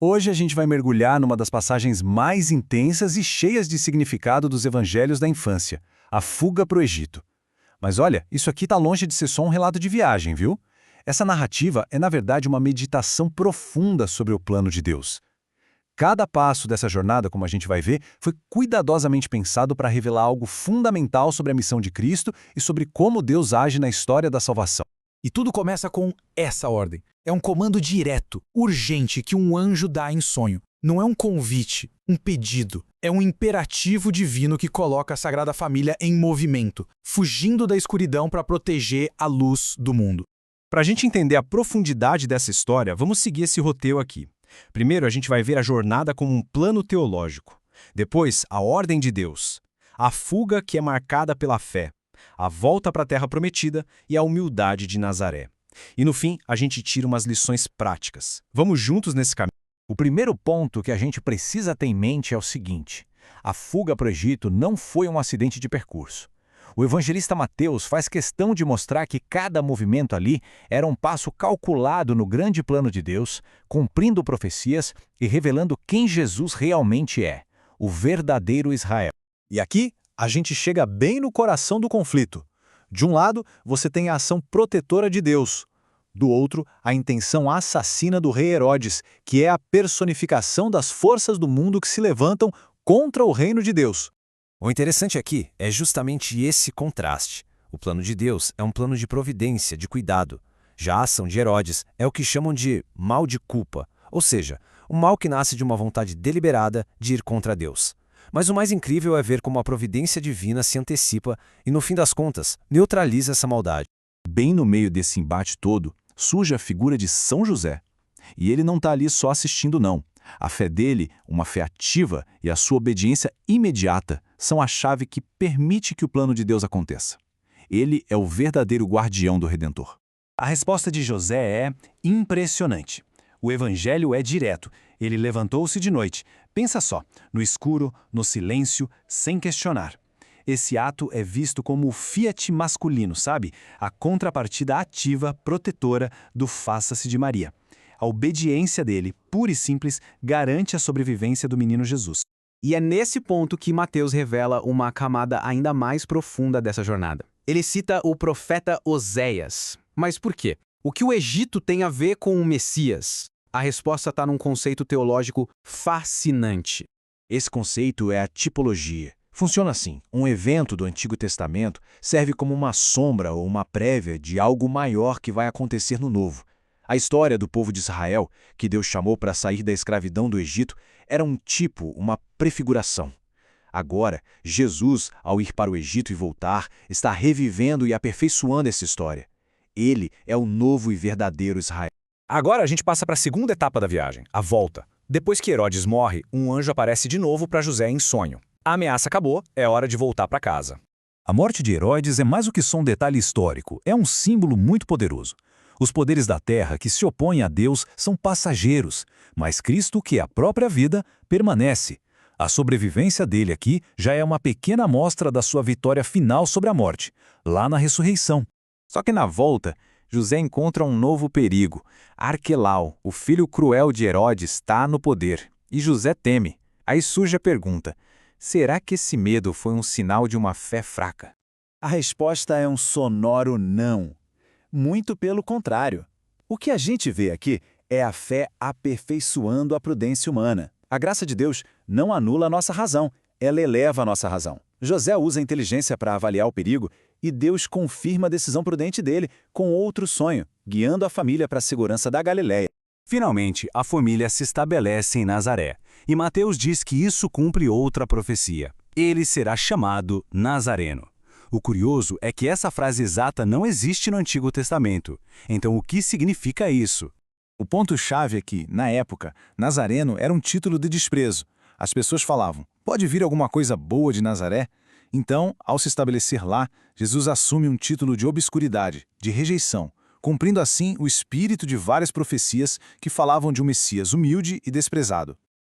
Hoje a gente vai mergulhar numa das passagens mais intensas e cheias de significado dos evangelhos da infância, a fuga para o Egito. Mas olha, isso aqui está longe de ser só um relato de viagem, viu? Essa narrativa é, na verdade, uma meditação profunda sobre o plano de Deus. Cada passo dessa jornada, como a gente vai ver, foi cuidadosamente pensado para revelar algo fundamental sobre a missão de Cristo e sobre como Deus age na história da salvação. E tudo começa com essa ordem. É um comando direto, urgente, que um anjo dá em sonho. Não é um convite, um pedido. É um imperativo divino que coloca a Sagrada Família em movimento, fugindo da escuridão para proteger a luz do mundo. Para a gente entender a profundidade dessa história, vamos seguir esse roteiro aqui. Primeiro, a gente vai ver a jornada como um plano teológico. Depois, a ordem de Deus. A fuga que é marcada pela fé. A volta para a Terra Prometida e a humildade de Nazaré. E no fim, a gente tira umas lições práticas. Vamos juntos nesse caminho. O primeiro ponto que a gente precisa ter em mente é o seguinte: a fuga para o Egito não foi um acidente de percurso. O evangelista Mateus faz questão de mostrar que cada movimento ali era um passo calculado no grande plano de Deus, cumprindo profecias e revelando quem Jesus realmente é, o verdadeiro Israel. E aqui, a gente chega bem no coração do conflito. De um lado, você tem a ação protetora de Deus. Do outro, a intenção assassina do rei Herodes, que é a personificação das forças do mundo que se levantam contra o reino de Deus. O interessante aqui é justamente esse contraste. O plano de Deus é um plano de providência, de cuidado. Já a ação de Herodes é o que chamam de mal de culpa, ou seja, o mal que nasce de uma vontade deliberada de ir contra Deus. Mas o mais incrível é ver como a providência divina se antecipa e, no fim das contas, neutraliza essa maldade. Bem no meio desse embate todo, surge a figura de São José. E ele não está ali só assistindo, não. A fé dele, uma fé ativa, e a sua obediência imediata são a chave que permite que o plano de Deus aconteça. Ele é o verdadeiro guardião do Redentor. A resposta de José é impressionante. O evangelho é direto. Ele levantou-se de noite. Pensa só, no escuro, no silêncio, sem questionar. Esse ato é visto como o fiat masculino, sabe? A contrapartida ativa, protetora do faça-se de Maria. A obediência dele, pura e simples, garante a sobrevivência do menino Jesus. E é nesse ponto que Mateus revela uma camada ainda mais profunda dessa jornada. Ele cita o profeta Oséias. Mas por quê? O que o Egito tem a ver com o Messias? A resposta está num conceito teológico fascinante. Esse conceito é a tipologia. Funciona assim: um evento do Antigo Testamento serve como uma sombra ou uma prévia de algo maior que vai acontecer no Novo. A história do povo de Israel, que Deus chamou para sair da escravidão do Egito, era um tipo, uma prefiguração. Agora, Jesus, ao ir para o Egito e voltar, está revivendo e aperfeiçoando essa história. Ele é o novo e verdadeiro Israel. Agora a gente passa para a segunda etapa da viagem, a volta. Depois que Herodes morre, um anjo aparece de novo para José em sonho. A ameaça acabou, é hora de voltar para casa. A morte de Herodes é mais do que só um detalhe histórico, é um símbolo muito poderoso. Os poderes da terra que se opõem a Deus são passageiros, mas Cristo, que é a própria vida, permanece. A sobrevivência dele aqui já é uma pequena amostra da sua vitória final sobre a morte, lá na ressurreição. Só que na volta, José encontra um novo perigo. Arquelau, o filho cruel de Herodes, está no poder, e José teme. Aí surge a pergunta: será que esse medo foi um sinal de uma fé fraca? A resposta é um sonoro não. Muito pelo contrário. O que a gente vê aqui é a fé aperfeiçoando a prudência humana. A graça de Deus não anula a nossa razão, ela eleva a nossa razão. José usa a inteligência para avaliar o perigo e Deus confirma a decisão prudente dele com outro sonho, guiando a família para a segurança da Galileia. Finalmente, a família se estabelece em Nazaré, e Mateus diz que isso cumpre outra profecia. Ele será chamado Nazareno. O curioso é que essa frase exata não existe no Antigo Testamento. Então, o que significa isso? O ponto-chave é que, na época, Nazareno era um título de desprezo. As pessoas falavam: pode vir alguma coisa boa de Nazaré? Então, ao se estabelecer lá, Jesus assume um título de obscuridade, de rejeição, cumprindo assim o espírito de várias profecias que falavam de um Messias humilde e desprezado.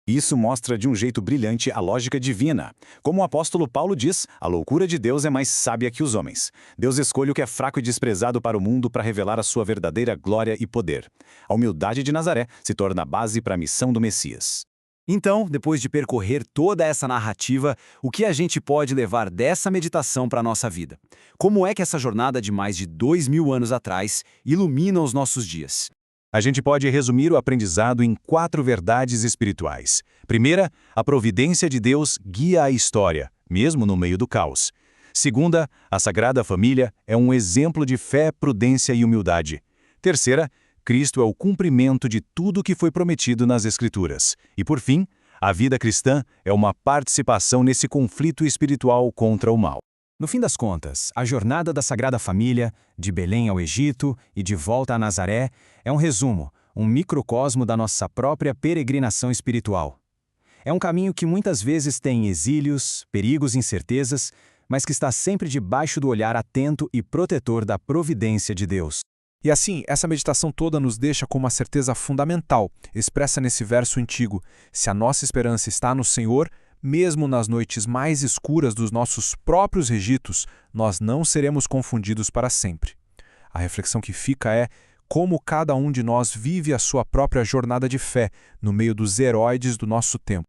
Isso mostra de um jeito brilhante a lógica divina. Como o apóstolo Paulo diz, a loucura de Deus é mais sábia que os homens. Deus escolhe o que é fraco e desprezado para o mundo para revelar a sua verdadeira glória e poder. A humildade de Nazaré se torna a base para a missão do Messias. Então, depois de percorrer toda essa narrativa, o que a gente pode levar dessa meditação para a nossa vida? Como é que essa jornada de mais de 2000 anos atrás ilumina os nossos dias? A gente pode resumir o aprendizado em 4 verdades espirituais. Primeira, a providência de Deus guia a história, mesmo no meio do caos. Segunda, a Sagrada Família é um exemplo de fé, prudência e humildade. Terceira, Cristo é o cumprimento de tudo que foi prometido nas Escrituras. E por fim, a vida cristã é uma participação nesse conflito espiritual contra o mal. No fim das contas, a jornada da Sagrada Família, de Belém ao Egito e de volta a Nazaré, é um resumo, um microcosmo da nossa própria peregrinação espiritual. É um caminho que muitas vezes tem exílios, perigos e incertezas, mas que está sempre debaixo do olhar atento e protetor da providência de Deus. E assim, essa meditação toda nos deixa com uma certeza fundamental, expressa nesse verso antigo: se a nossa esperança está no Senhor, mesmo nas noites mais escuras dos nossos próprios regitos, nós não seremos confundidos para sempre. A reflexão que fica é como cada um de nós vive a sua própria jornada de fé no meio dos heróis do nosso tempo.